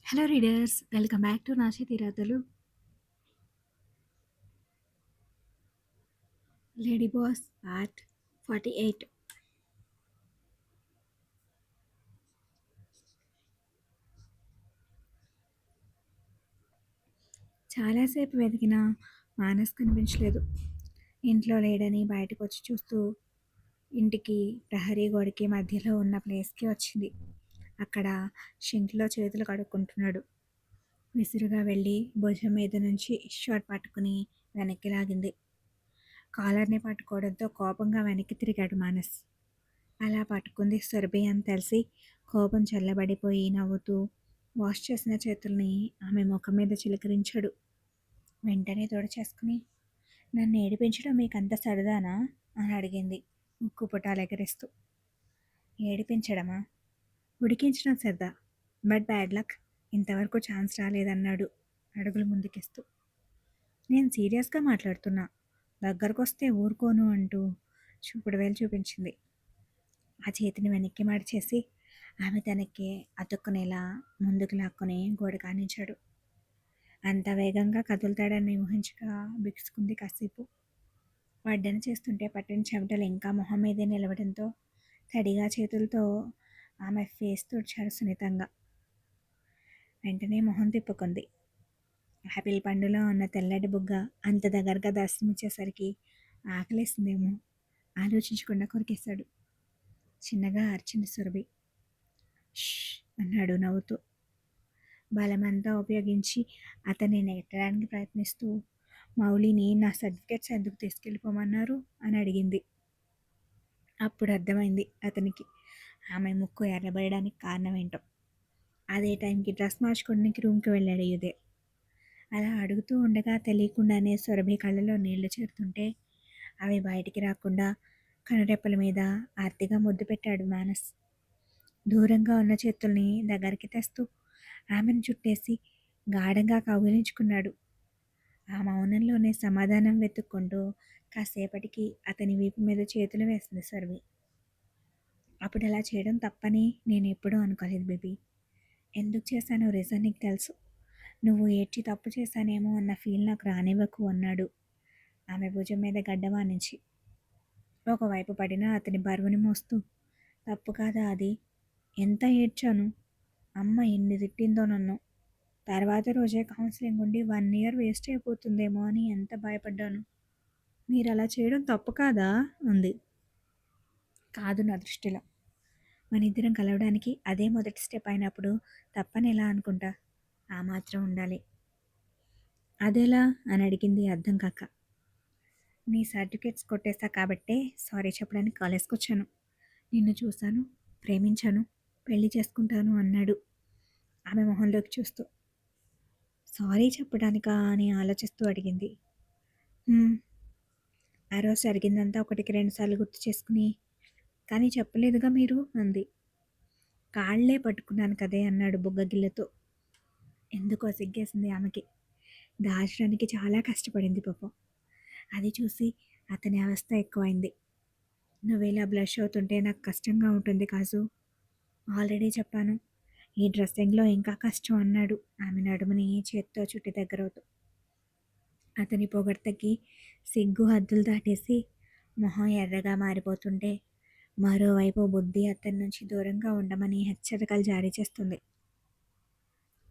Hello readers, welcome back to నాచి తీరాతలు. Lady boss part 48. చాలాసేపు వెతికినా మానస్ కనిపించలేదు. ఇంట్లో లేడని బయటకు వచ్చి చూస్తూ ఇంటికి ప్రహరీ గోడకి మధ్యలో ఉన్న ప్లేస్కి వచ్చింది. అక్కడ షింక్లో చేతులు కడుక్కుంటున్నాడు. విసురుగా వెళ్ళి భుజం మీద నుంచి షర్ట్ పట్టుకుని వెనక్కి లాగింది. కాలర్ని పట్టుకోవడంతో కోపంగా వెనక్కి తిరిగాడు మానస్. అలా పట్టుకుంది సురభి అని తెలిసి కోపం చల్లబడిపోయి నవ్వుతూ వాష్ చేసిన చేతుల్ని ఆమె ముఖం మీద చిలకరించాడు. వెంటనే తోడుచేసుకుని, నన్ను ఏడిపించడం మీకంత సరదానా అని అడిగింది ఉక్కు పుటాలు ఎగరేస్తూ. ఏడిపించడమా? ఉడికించడం సరదా, బట్ బ్యాడ్ లక్, ఇంతవరకు ఛాన్స్ రాలేదన్నాడు అడుగులు ముందుకేస్తూ. నేను సీరియస్గా మాట్లాడుతున్నా, దగ్గరకొస్తే ఊరుకోను అంటూ చూపుడు వేలు చూపించింది. ఆ చేతిని వెనక్కి మార్చేసి ఆమె తనకి అతుక్కునేలా ముందుకు లాక్కొని గోడ కానించాడు. అంత వేగంగా కదులుతాడని ఊహించగా బిగుసుకుంది కాసేపు. వడ్డన చేస్తుంటే పట్టిన చెమటలు ఇంకా మొహం మీదే నిలవడంతో తడిగా చేతులతో ఆమె ఫేస్ తుడిచాడు సున్నితంగా. వెంటనే మొహం తిప్పుకుంది. యాపిల్ పండులో ఉన్న తెల్లటి బుగ్గ అంత దగ్గరగా దర్శనమిచ్చేసరికి ఆకలేసిందేమో ఆలోచించకుండా కొరికేశాడు. చిన్నగా అరిచింది సురభి. ష్ అన్నాడు నవ్వుతూ. బలమంతా ఉపయోగించి అతన్ని నెట్టడానికి ప్రయత్నిస్తూ, మౌలిని నా సర్టిఫికెట్స్ ఎందుకు తీసుకెళ్ళిపోమన్నారు అని అడిగింది. అప్పుడు అర్థమైంది అతనికి ఆమె ముక్కు ఎర్రబడడానికి కారణం ఏంటో. అదే టైంకి డ్రెస్ మార్చుకోవడానికి రూమ్కి వెళ్ళాడు యుదే. అలా అడుగుతూ ఉండగా తెలియకుండానే సురభి కళ్ళలో నీళ్లు చేరుతుంటే అవి బయటికి రాకుండా కనురెప్పల మీద ఆర్తిగా ముద్దు పెట్టాడు మానస్. దూరంగా ఉన్న చేతుల్ని దగ్గరికి తెస్తూ ఆమెను చుట్టేసి గాఢంగా కౌగిలించుకున్నాడు. ఆ మౌనంలోనే సమాధానం వెతుక్కుంటూ కాసేపటికి అతని వీపు మీద చేతులు వేసింది సర్వి. అప్పుడు అలా చేయడం తప్పని నేను ఎప్పుడూ అనుకోలేదు బేబీ. ఎందుకు చేశానో రీజన్ నీకు తెలుసు. నువ్వు ఏడ్చి తప్పు చేశానేమో అన్న ఫీల్ నాకు రానివ్వకు అన్నాడు ఆమె భుజం మీద గడ్డవానించి. ఒకవైపు పడినా అతని బరువుని మోస్తూ, తప్పు కాదా అది? ఎంత ఏడ్చాను. అమ్మ ఎన్ని తిట్టిందో నన్ను. తర్వాత రోజే కౌన్సిలింగ్ ఉండి 1 ఇయర్ వేస్ట్ అయిపోతుందేమో అని ఎంత భయపడ్డాను. మీరు అలా చేయడం తప్పు కాదా అంది. కాదు నా దృష్టిలో. మన ఇద్దరం కలవడానికి అదే మొదటి స్టెప్ అయినప్పుడు తప్పని ఎలా అనుకుంటా? ఆ మాత్రం ఉండాలి. అదెలా అని అడిగింది అర్థం కాక. నీ సర్టిఫికేట్స్ కొట్టేశా కాబట్టే సారీ చెప్పడానికి కాలేజ్కి వచ్చాను. నిన్ను చూశాను, ప్రేమించాను, పెళ్లి చేసుకుంటాను అన్నాడు ఆమె మొహంలోకి చూస్తూ. సారీ చెప్పడానికా అని ఆలోచిస్తూ అడిగింది. ఆ రోజు జరిగిందంతా 1-2 సార్లు గుర్తు చేసుకుని, కానీ చెప్పలేదుగా మీరు అంది. కాళ్లే పట్టుకున్నాను కదే అన్నాడు బుగ్గగిల్లతో. ఎందుకో సిగ్గేసింది ఆమెకి. దాచడానికి చాలా కష్టపడింది పాపం. అది చూసి అతని అవస్థ ఎక్కువైంది. నువ్వేలా బ్లష్ అవుతుంటే నాకు కష్టంగా ఉంటుంది కాజు. ఆల్రెడీ చెప్పాను. ఈ డ్రెస్సింగ్లో ఇంకా కష్టం అన్నాడు ఆమె నడుముని చేత్తో చుట్టి దగ్గరవుతూ. అతని పొగడ్తకి సిగ్గు హద్దులు దాటేసి మొహం ఎర్రగా మారిపోతుంటే మరోవైపు బుద్ధి అతని నుంచి దూరంగా ఉండమని హెచ్చరికలు జారీ చేస్తుంది.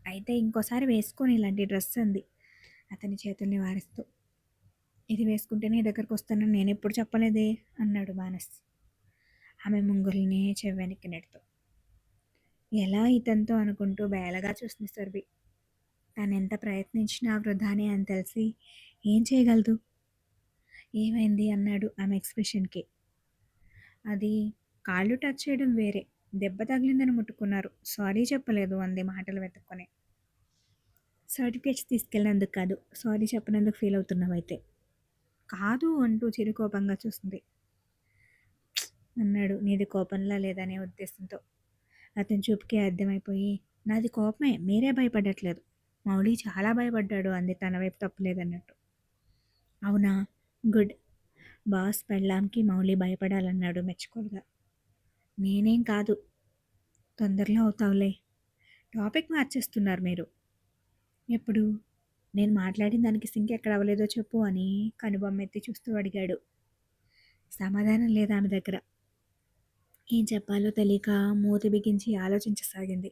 అయితే ఇంకోసారి వేసుకొని ఇలాంటి డ్రెస్ అంది అతని చేతుల్ని వారిస్తూ. ఇది వేసుకుంటే నీ దగ్గరకు వస్తానని నేను ఎప్పుడు చెప్పలేదే అన్నాడు మానస్ ఆమె ముంగుల్ని చెవ్వెనికి నెడుతూ. ఎలా ఇతంతో అనుకుంటూ బేలగా చూసింది సురభి. తనెంత ప్రయత్నించినా వృధానే అని తెలిసి ఏం చేయగలదు? ఏమైంది అన్నాడు ఆమె ఎక్స్ప్రెషన్కి. అది కాళ్ళు టచ్ చేయడం వేరే, దెబ్బ తగిలిందని ముట్టుకున్నారు, సారీ చెప్పలేదు అంది మాటలు వెతుక్కుని. సర్టిఫికేట్స్ తీసుకెళ్ళినందుకు కాదు, సారీ చెప్పినందుకు ఫీల్ అవుతున్నావైతే. కాదు అంటూ చిరుకోపంగా చూస్తుంది అన్నాడు నీది కోపంలా లేదనే ఉద్దేశంతో. అతని చూపుకి అర్థమైపోయి, నాది కోపమే, మీరే భయపడట్లేదు. మౌలి చాలా భయపడ్డాడు అంది తన వైపు తప్పులేదన్నట్టు. అవునా, గుడ్. బాస్ పెళ్ళాంకి మౌలి భయపడాలన్నాడు మెచ్చుకోలుగా. నేనేం కాదు. తొందరలో అవుతావులే. టాపిక్ మార్చేస్తున్నారు మీరు. ఎప్పుడు? నేను మాట్లాడిన దానికి సింక్ ఎక్కడ అవ్వలేదో చెప్పు అని కనుబొమ్మెత్తి చూస్తూ అడిగాడు. సమాధానం లేదు ఆమె దగ్గర. ఏం చెప్పాలో తెలియక మూతి బిగించి ఆలోచించసాగింది.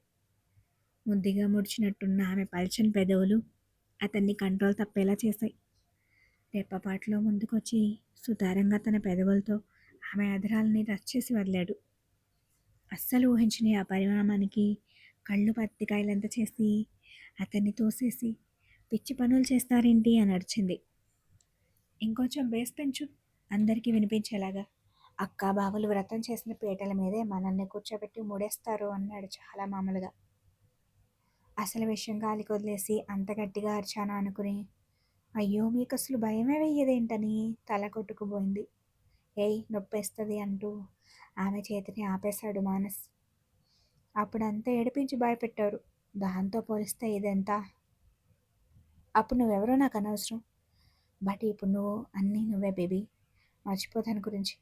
ముద్దుగా ముడిచినట్టున్న ఆమె పల్చని పెదవులు అతన్ని కంట్రోల్ తప్పేలా చేశాయి. రెప్పపాటులో ముందుకొచ్చి సుతారంగా తన పెదవులతో ఆమె అధరాల్ని టచ్ చేసి వదిలాడు. అస్సలు ఊహించని ఆ పరిణామానికి కళ్ళు పత్తికాయలంత చేసి అతన్ని తోసేసి పిచ్చి పనులు చేస్తారేంటి అని అరిచింది. ఇంకొంచెం బేస్ పెంచు, అందరికీ వినిపించేలాగా. అక్కా బావలు వ్రతం చేసిన పీటల మీదే మనల్ని కూర్చోబెట్టి ముడేస్తారు అన్నాడు చాలా మామూలుగా. అసలు విషయం గాలికి వదిలేసి అంత గట్టిగా అరిచాను అనుకుని, అయ్యో మీకసలు భయమే వెయ్యదేంటని తల కొట్టుకుపోయింది. ఏయ్ నొప్పేస్తుంది అంటూ ఆమె చేతిని ఆపేశాడు మానస్. అప్పుడంతా ఏడిపించి భయపెట్టారు, దాంతో పోలిస్తే ఇదెంత. అప్పుడు నువ్వెవరో నాకు అనవసరం, బట్ ఇప్పుడు నువ్వు అన్నీ నువ్వే బేబీ. మర్చిపో దాని గురించి.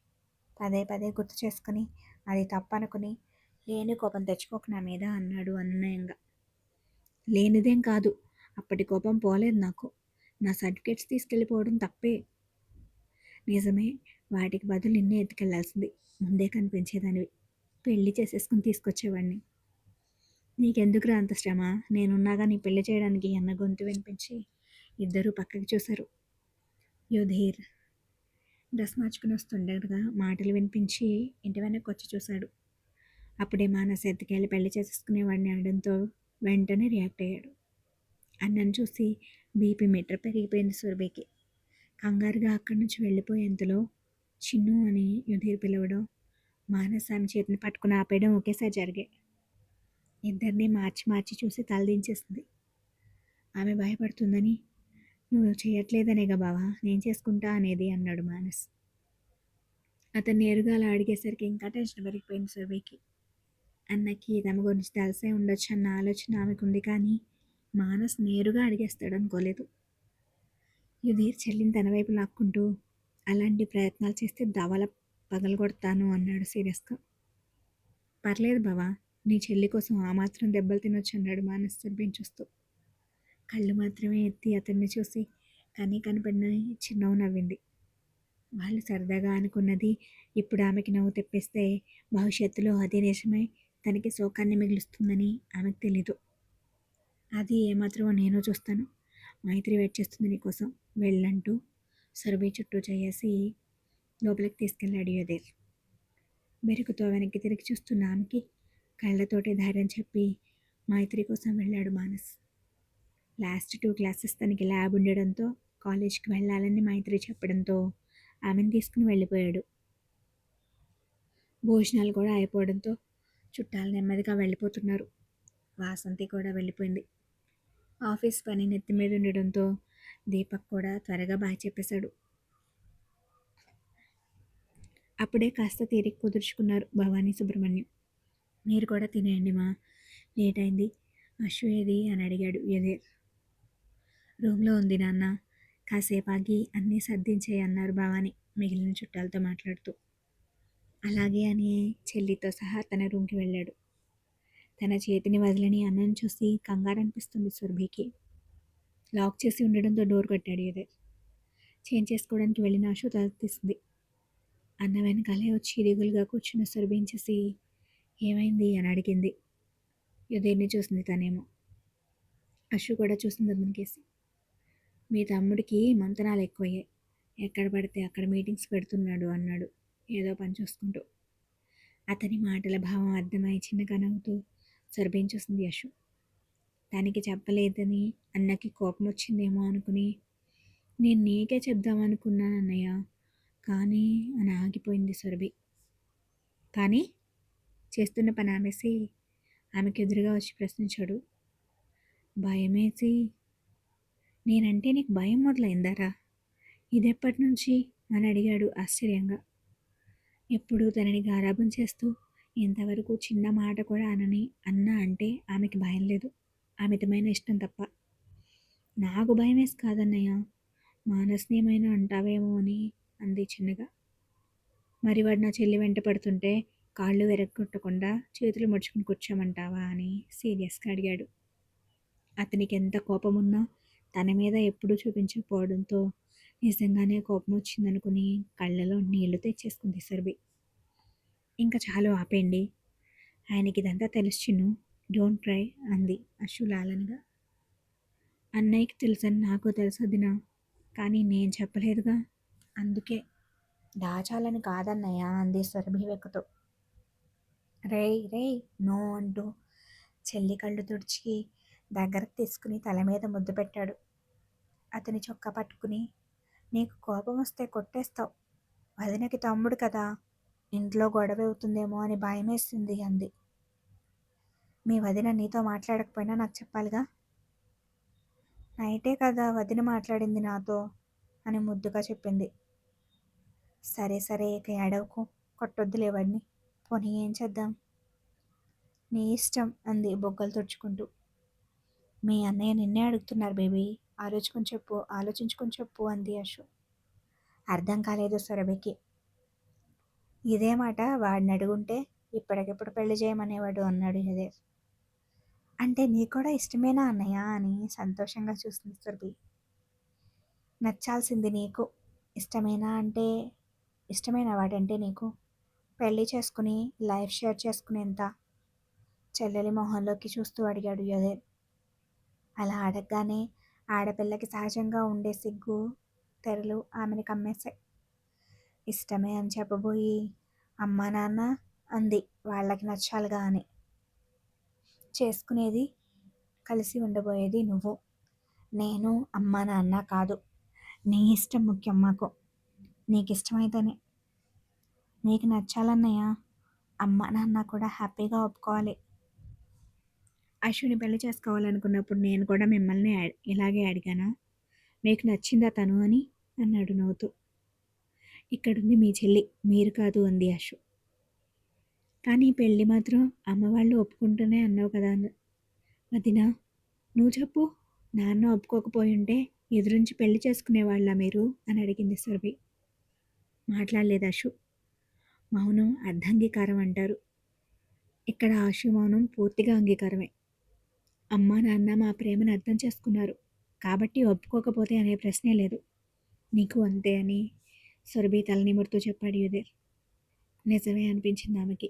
పదే పదే గుర్తు చేసుకుని అది తప్పనుకుని లేని కోపం తెచ్చుకోకు నా మీద అన్నాడు అన్యాయంగా. లేనిదేం కాదు, అప్పటి కోపం పోలేదు నాకు. నా సర్టిఫికేట్స్ తీసుకెళ్ళిపోవడం తప్పే. నిజమే, వాటికి బదులు నిన్నే ఎత్తుకెళ్లాల్సింది. ముందే కనిపించేదానివి. పెళ్లి చేసేసుకుని తీసుకొచ్చేవాడిని. నీకెందుకురా అంత శ్రమ, నేనున్నాగా నీ పెళ్లి చేయడానికి అన్న గొంతు వినిపించి ఇద్దరూ పక్కకి చూశారు. యుధీర్ డ్రెస్ మార్చుకుని వస్తుండగా మాటలు వినిపించి ఇంటి వెనక్కి వచ్చి చూశాడు. అప్పుడే మానస్ ఎత్తుకెళ్ళి పెళ్లి చేసేసుకునేవాడిని అనడంతో వెంటనే రియాక్ట్ అయ్యాడు. అన్నను చూసి బీపీ మీటర్ పెరిగిపోయింది సురభికి. కంగారుగా అక్కడి నుంచి వెళ్ళిపోయేంతలో చిన్ను అని యుధీర్ పిలవడం, మానస్ ఆమె చేతిని పట్టుకుని ఆపేయడం ఒకేసారి జరిగాయి. ఇద్దరిని మార్చి మార్చి చూసి తలదించేసింది. ఆమె భయపడుతుందని, నువ్వు చేయట్లేదనేగా బావా నేను చేసుకుంటా అనేది అన్నాడు మానస్. అతను నేరుగా అలా అడిగేసరికి ఇంకా టెన్షన్ పెరిగిపోయింది సురభికి. అన్నకి తమ గురించి తెలిసే ఉండొచ్చు అన్న ఆలోచన ఆమెకుంది, కానీ మానస్ నేరుగా అడిగేస్తాడు అనుకోలేదు. యుధీర్ చెల్లిని తన వైపు లాక్కుంటూ, అలాంటి ప్రయత్నాలు చేస్తే దవల పగలగొడతాను అన్నాడు సీరియస్గా. పర్లేదు బావా, నీ చెల్లి కోసం ఆ మాత్రం దెబ్బలు తినొచ్చు అన్నాడు మానస్ సురభిని చూస్తూ. కళ్ళు మాత్రమే ఎత్తి అతన్ని చూసి కనపడిన చిరునవ్వు నవ్వింది. వాళ్ళు సరదాగా అనుకున్నది ఇప్పుడు ఆమెకి నవ్వు తెప్పిస్తే భవిష్యత్తులో అదే నిజమై తనకి శోకాన్ని మిగులుస్తుందని ఆమెకు తెలీదు. అది ఏమాత్రమో నేను చూస్తాను, మైత్రి వెయిట్ చేస్తుంది నీకోసం, వెళ్ళంటూ సురభి చుట్టూ చేసి లోపలికి తీసుకెళ్ళాడు యుధీర్. బెరుకుతో వెనక్కి తిరిగి చూస్తున్న ఆమెకి కళ్ళతోటి ధైర్యం చెప్పి మైత్రి కోసం వెళ్ళాడు మానస్. లాస్ట్ 2 క్లాసెస్ తనకి ల్యాబ్ ఉండడంతో కాలేజ్కి వెళ్ళాలని మైత్రి చెప్పడంతో ఆమెను తీసుకుని వెళ్ళిపోయాడు. భోజనాలు కూడా అయిపోవడంతో చుట్టాలు నెమ్మదిగా వెళ్ళిపోతున్నారు. వాసంతి కూడా వెళ్ళిపోయింది. ఆఫీస్ పని నెత్తి మీద ఉండడంతో దీపక్ కూడా త్వరగా బాయ్ చెప్పేశాడు. అప్పుడే కాస్త తీరిక కుదుర్చుకున్నారు భవానీ సుబ్రహ్మణ్యం. మీరు కూడా తినేయండి మా, లేట్ అయింది. అశ్వ ఏది అని అడిగాడు యుధీర్. రూమ్లో ఉంది నాన్న, కాసేపు ఆగి అన్నీ సర్దించేయి అన్నారు భవానీ మిగిలిన చుట్టాలతో మాట్లాడుతూ. అలాగే అని చెల్లితో సహా తన రూమ్కి వెళ్ళాడు. తన చేతిని వదిలని అన్నను చూసి కంగారు అనిపిస్తుంది సురభికి. లాక్ చేసి ఉండడంతో డోర్ కొట్టాడు యుధీర్. చేంజ్ చేసుకోవడానికి వెళ్ళిన అశు తల తీసింది. అన్న వెనకాలే వచ్చి దిగులుగా కూర్చున్న సురభిని చూసి ఏమైంది అని అడిగింది. యుధీర్ని చూసింది తనేమో. అశు కూడా చూసింది అతనికేసి. మీ తమ్ముడికి మంతనాలు ఎక్కువయ్యాయి, ఎక్కడ పడితే అక్కడ మీటింగ్స్ పెడుతున్నాడు అన్నాడు ఏదో పని చూసుకుంటూ. అతని మాటల భావం అర్థమై చిన్నగా నవ్వుతూ సురభిని చూసింది అశు. తనకి చెప్పలేదని అన్నకి కోపం వచ్చిందేమో అనుకుని, నేను నీకే చెప్దామనుకున్నాను అన్నయ్య, కానీ అని ఆగిపోయింది సురభి. కానీ చేస్తున్న పని ఆమెసి ఆమెకి ఎదురుగా వచ్చి ప్రశ్నించాడు. భయమేసి, నేనంటే నీకు భయం మొదలైందారా, ఇదెప్పటి నుంచి అని అడిగాడు ఆశ్చర్యంగా. ఎప్పుడు తనని గారాబం చేస్తూ ఇంతవరకు చిన్న మాట కూడా అనని అన్న అంటే ఆమెకి భయం లేదు, అమితమైన ఇష్టం తప్ప. నాకు భయం వేసి కాదన్నయ్య, మానస్ని ఏమైనా అంటావేమో అని అంది చిన్నగా. మరి వాడు నా చెల్లి వెంట పడుతుంటే కాళ్ళు విరగ్గొట్టకుండా చేతులు ముడుచుకుని కూర్చోమంటావా అని సీరియస్గా అడిగాడు. అతనికి ఎంత కోపమున్నా తన మీద ఎప్పుడూ చూపించకపోవడంతో నిజంగానే కోపం వచ్చిందనుకుని కళ్ళలో నీళ్లు తెచ్చేసుకుంది సురభి. ఇంకా చాలు ఆపేయండి, ఆయనకి ఇదంతా తెలుసు చిన్ను, డోంట్ క్రై అంది అశు లాలనగా. అన్నయ్యకి తెలుసని నాకు తెలుసు వదినా, కానీ నేను చెప్పలేదుగా, అందుకే. దాచాలని కాదన్నయ్య అంది సురభి వెక్కుతూ. రేయ్ రేయ్ నో అంటూ చెల్లి కళ్ళు తుడిచి దగ్గరకు తీసుకుని తల మీద ముద్దు పెట్టాడు. అతని చొక్కా పట్టుకుని, నీకు కోపం వస్తే కొట్టేస్తావు, వదినకి తమ్ముడు కదా, ఇంట్లో గొడవ అవుతుందేమో అని భయమేసింది అంది. మీ వదిన నీతో మాట్లాడకపోయినా నాకు చెప్పాలిగా, నైటే కదా వదిన మాట్లాడింది నాతో అని ముద్దుగా చెప్పింది. సరే సరే ఇక ఏడవకు, కొట్టొద్దులే వాడిని, పోనీ ఏం చేద్దాం, నీ ఇష్టం అంది బొగ్గలు తుడుచుకుంటూ. మీ అన్నయ్య నిన్నే అడుగుతున్నారు బేబీ, ఆలోచించుకొని చెప్పు అంది అశు. అర్థం కాలేదు సురభికి. ఇదే మాట వాడిని అడుగుంటే ఇప్పటికిప్పుడు పెళ్లి చేయమనేవాడు అన్నాడు హిదేవ్. అంటే నీకు కూడా ఇష్టమేనా అన్నయ్య అని సంతోషంగా చూసింది సురభి. నచ్చాల్సింది నీకు, ఇష్టమైన వాడంటే నీకు పెళ్లి చేసుకుని లైఫ్ షేర్ చేసుకునేంత చెల్లెలి మొహంలోకి చూస్తూ అడిగాడు యుధేర్. అలా అడగగానే ఆడపిల్లకి సహజంగా ఉండే సిగ్గు తెరలు ఆమెను కమ్మేశాయి. ఇష్టమే అని చెప్పబోయి అమ్మా నాన్న అంది, వాళ్ళకి నచ్చాలిగా అని. చేసుకునేది, కలిసి ఉండబోయేది నువ్వు, నేను అమ్మా నాన్న కాదు. నీ ఇష్టం ముఖ్యం మాకు, నీకు ఇష్టమైతేనే. నీకు నచ్చాలన్నయ్య, అమ్మ నాన్న కూడా హ్యాపీగా ఒప్పుకోవాలి. అశ్విని పెళ్లి చేసుకోవాలనుకున్నప్పుడు నేను కూడా మిమ్మల్ని ఇలాగే అడిగానా, మీకు నచ్చిందా తను అని అన్నాడు నవ్వుతూ. ఇక్కడుంది మీ చెల్లి, మీరు కాదు అంది అశు. కానీ పెళ్ళి మాత్రం అమ్మవాళ్ళు ఒప్పుకుంటూనే అన్నావు కదా వదినా, నువ్వు చెప్పు, నాన్న ఒప్పుకోకపోయి ఉంటే ఎదురుంచి పెళ్లి చేసుకునేవాళ్ళ మీరు అని అడిగింది సురభి. మాట్లాడలేదు అశు. మౌనం అర్ధాంగీకారం అంటారు. ఇక్కడ ఆశు మౌనం పూర్తిగా అంగీకారమే. అమ్మా నాన్న మా ప్రేమను అర్థం చేసుకున్నారు కాబట్టి ఒప్పుకోకపోతే అనే ప్రశ్నే లేదు. నీకు అంతే అని సురభి తల నిమురుతూ చెప్పాడు యుధేర్. నిజమే అనిపించింది ఆమెకి.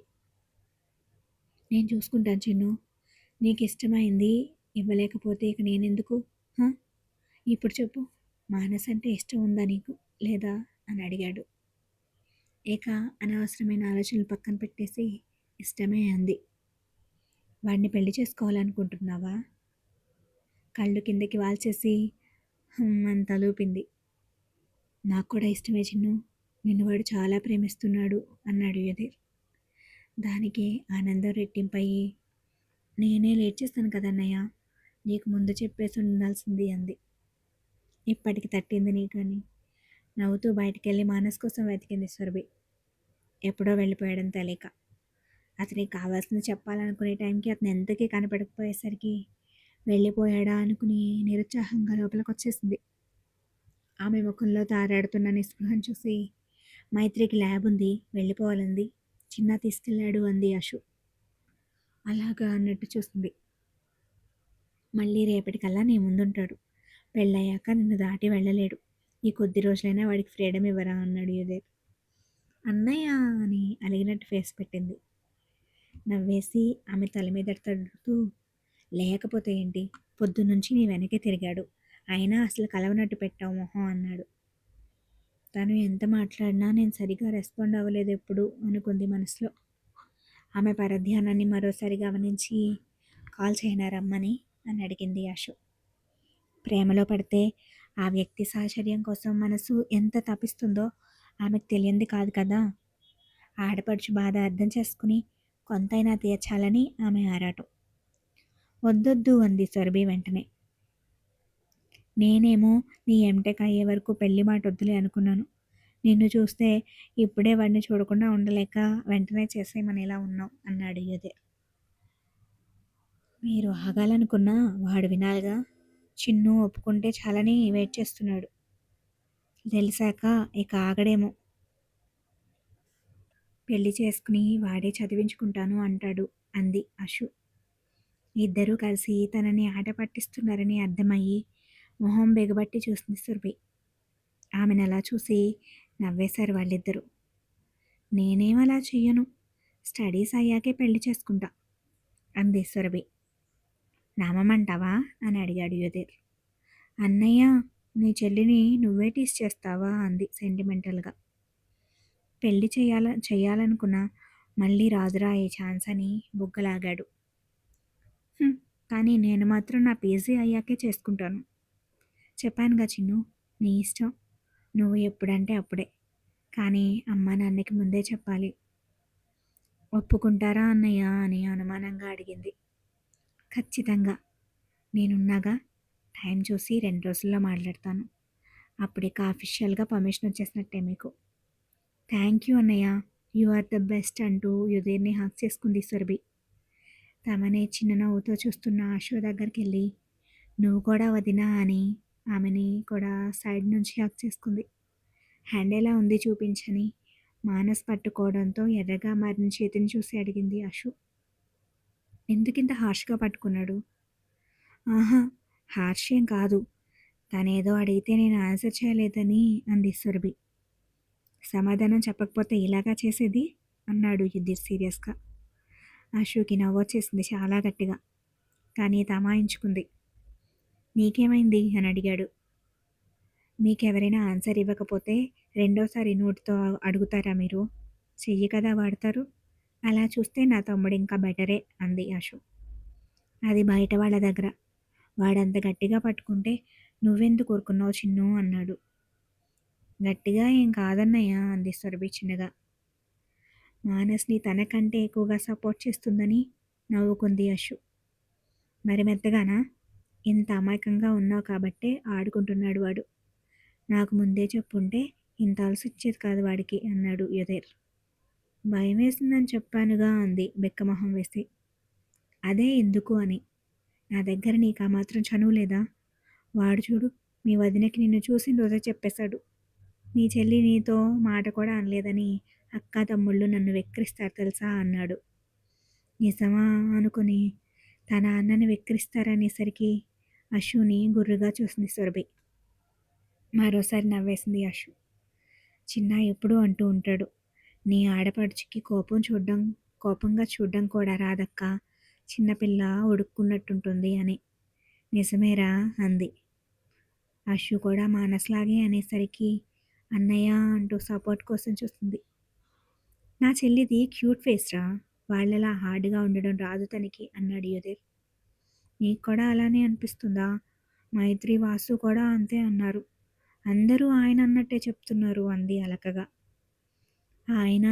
నేను చూసుకుంటాను చిన్ను, నీకు ఇష్టమైంది ఇవ్వలేకపోతే ఇక నేనెందుకు? ఇప్పుడు చెప్పు, మానస్ అంటే ఇష్టం ఉందా నీకు లేదా అని అడిగాడు. ఇక అనవసరమైన ఆలోచనలు పక్కన పెట్టేసి ఇష్టమే అంది. వాడిని పెళ్లి చేసుకోవాలనుకుంటున్నావా? కళ్ళు కిందకి వాల్చేసి అని తలూపింది. నాకు కూడా ఇష్టమే చిన్ను, నిన్ను వాడు చాలా ప్రేమిస్తున్నాడు అన్నాడు యుధీర్. దానికి ఆనందం రెట్టింపయ్యి, నేనే లేట్ చేస్తాను కదన్నయ్య, నీకు ముందు చెప్పేసి ఉండాల్సింది అంది. ఇప్పటికి తట్టింది నీకని నవ్వుతూ బయటికెళ్ళి మానస్ కోసం వెతికింది సురభి. ఎప్పుడో వెళ్ళిపోయాడని తెలియక. అతనికి కావాల్సింది చెప్పాలనుకునే టైంకి అతను ఎంతకీ కనపడకపోయేసరికి వెళ్ళిపోయాడా అనుకుని నిరుత్సాహంగా లోపలికి వచ్చేసింది. ఆమె ముఖంలో తారాడుతున్న నిస్పృహను చూసి, మైత్రికి ల్యాబ్ ఉంది, వెళ్ళిపోవాలంది, చిన్న తీసుకెళ్ళాడు అంది అశు. అలాగా అన్నట్టు చూసింది. మళ్ళీ రేపటికల్లా నీ ముందుంటాడు, పెళ్ళయ్యాక నిన్ను దాటి వెళ్ళలేడు, ఈ కొద్ది రోజులైనా వాడికి ఫ్రీడమ్ ఇవ్వరా అన్నాడు యుధేర్. అన్నయ్య అని అలిగినట్టు ఫేస్ పెట్టింది. నవ్వేసి ఆమె తల మీద తడుతూ, లేకపోతే ఏంటి, పొద్దున్నుంచి నీ వెనకే తిరిగాడు, అయినా అసలు కలవనట్టు పెట్టావు మొహం అన్నాడు. తను ఎంత మాట్లాడినా నేను సరిగా రెస్పాండ్ అవ్వలేదు ఎప్పుడు అనుకుంది మనసులో. ఆమె పరధ్యానాన్ని మరోసారి గమనించి, కాల్ చేయనా రమ్మని అని అడిగింది అశు. ప్రేమలో పడితే ఆ వ్యక్తి సాహచర్యం కోసం మనసు ఎంత తపిస్తుందో ఆమెకు తెలియంది కాదు కదా. ఆడపడుచు బాధ అర్థం చేసుకుని కొంతైనా తీర్చాలని ఆమె ఆరాటం. వద్దొద్దు అంది సురభి వెంటనే. నేనేమో నీ ఎంటెక్ అయ్యే వరకు పెళ్లి మాట వద్దులే అనుకున్నాను, నిన్ను చూస్తే ఇప్పుడే వాడిని చూడకుండా ఉండలేక వెంటనే చేసేయమనేలా ఉన్నావు అన్నాడు యుధేర్. మీరు ఆగాలనుకున్నా వాడు వినాలిగా, చిన్ను ఒప్పుకుంటే చాలని వెయిట్ చేస్తున్నాడు, తెలిసాక ఇక ఆగడేమో. పెళ్లి చేసుకుని వాడే చదివించుకుంటాను అంటాడు అంది అశు. ఇద్దరూ కలిసి తనని ఆట పట్టిస్తున్నారని అర్థమయ్యి మొహం బెగబట్టి చూసింది సురభి. ఆమెనలా చూసి నవ్వేశారు వాళ్ళిద్దరూ. నేనేం అలా చెయ్యను. స్టడీస్ అయ్యాకే పెళ్లి చేసుకుంటా అంది సురభి. నామమంటావా అని అడిగాడు యుధిర్. అన్నయ్య, నీ చెల్లిని నువ్వే టీస్ చేస్తావా అంది సెంటిమెంటల్గా. పెళ్లి చెయ్యాలనుకున్నా మళ్ళీ రాదురా ఈ ఛాన్స్ అని బుగ్గలాగాడు. "హ్మ్, కానీ నేను మాత్రం నా పీజీ అయ్యాకే చేసుకుంటాను. చెప్పానుగా చిన్ను, నీ ఇష్టం. నువ్వు ఎప్పుడంటే అప్పుడే. కానీ అమ్మా నాన్నకి ముందే చెప్పాలి. ఒప్పుకుంటారా అన్నయ్య అని అనుమానంగా అడిగింది. ఖచ్చితంగా. నేనున్నాగా. టైం చూసి 2 రోజుల్లో మాట్లాడతాను. అప్పుడిక అఫీషియల్‌గా పర్మిషన్ వచ్చేసినట్టే మీకు. థ్యాంక్ యూ అన్నయ్య. యూ ఆర్ ద బెస్ట్ అంటూ యుధిర్‌ని హగ్ చేసుకుంది సురభి. తమనే చిన్న నవ్వుతో చూస్తున్న ఆశు దగ్గరికెళ్ళి నువ్వు కూడా వదినా అని ఆమెని కూడా సైడ్ నుంచి హగ్ చేసుకుంది. హ్యాండ్ ఎలా ఉంది చూపించని మానస్ పట్టుకోవడంతో ఎర్రగా మారిన చేతిని చూసి అడిగింది అశు. ఎందుకింత హార్ష్‌గా పట్టుకున్నాడు? ఆహా! హార్ష్ ఏం కాదు. తనేదో అడిగితే నేను ఆన్సర్ చేయలేదని అంది సురభి. సమాధానం చెప్పకపోతే ఇలాగా చేసేది అన్నాడు యుధిర్ సీరియస్గా. అశుకి నవ్వొచ్చేసింది చాలా గట్టిగా. కానీ తమాయించుకుంది. నీకేమైంది అని అడిగాడు. మీకెవరైనా ఆన్సర్ ఇవ్వకపోతే రెండోసారి నోటితో అడుగుతారా మీరు? చెయ్యి కదా వాడతారు. అలా చూస్తే నా తమ్ముడు ఇంకా బెటరే అంది అశు. అది బయట వాళ్ళ దగ్గర. వాడంత గట్టిగా పట్టుకుంటే నువ్వెందుకు ఊరుకున్నావు చిన్ను అన్నాడు. గట్టిగా ఏం కాదన్నయ్య అంది సురభి చిన్నగా. మానస్ని తనకంటే ఎక్కువగా సపోర్ట్ చేస్తుందని నవ్వుకుంది అశు. మరి మెత్తగానా? ఇంత అమాయకంగా ఉన్నావు కాబట్టే ఆడుకుంటున్నాడు వాడు. నాకు ముందే చెప్పుంటే ఇంత అలసొచ్చేది కాదు వాడికి అన్నాడు యుధిర్. భయం వేసిందని చెప్పానుగా అంది బెక్కమొహం వేసి. అదే ఎందుకు అని. నా దగ్గర నీకు ఆ మాత్రం చనువు లేదా? వాడు చూడు, మీ వదినకి నిన్ను చూసిన రోజే చెప్పేశాడు. నీ చెల్లి నీతో మాట కూడా అనలేదని అక్క తమ్ముళ్ళు నన్ను వెక్కిరిస్తారు తెలుసా అన్నాడు. నిజమా అనుకుని తన అన్నని వెక్కిరిస్తారనేసరికి అశుని గుర్రుగా చూసింది సురభి. మరోసారి నవ్వేసింది అశు. చిన్న ఎప్పుడూ అంటూ ఉంటాడు, నీ ఆడపడుచుకి కోపంగా చూడ్డం కూడా రాదక్క. చిన్నపిల్ల ఉడుక్కున్నట్టుంటుంది అని. నిజమేరా అంది. అశు కూడా మానస్లాగే అనేసరికి అన్నయ్య అంటూ సపోర్ట్ కోసం చూస్తుంది. నా చెల్లిది క్యూట్ ఫేస్ రా. వాళ్ళలా హార్డ్గా ఉండడం రాదు తనకి అన్నాడు యుధిర్. నీకు కూడా అలానే అనిపిస్తుందా? మైత్రి వాసు కూడా అంతే అన్నారు. అందరూ ఆయన అన్నట్టే చెప్తున్నారు అంది అలకగా. ఆయన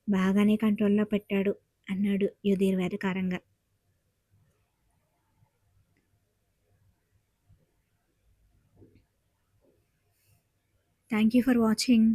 బాగానే కంట్రోల్లో పెట్టాడు అన్నాడు యుధిర్ వెటకారంగా. Thank you for watching.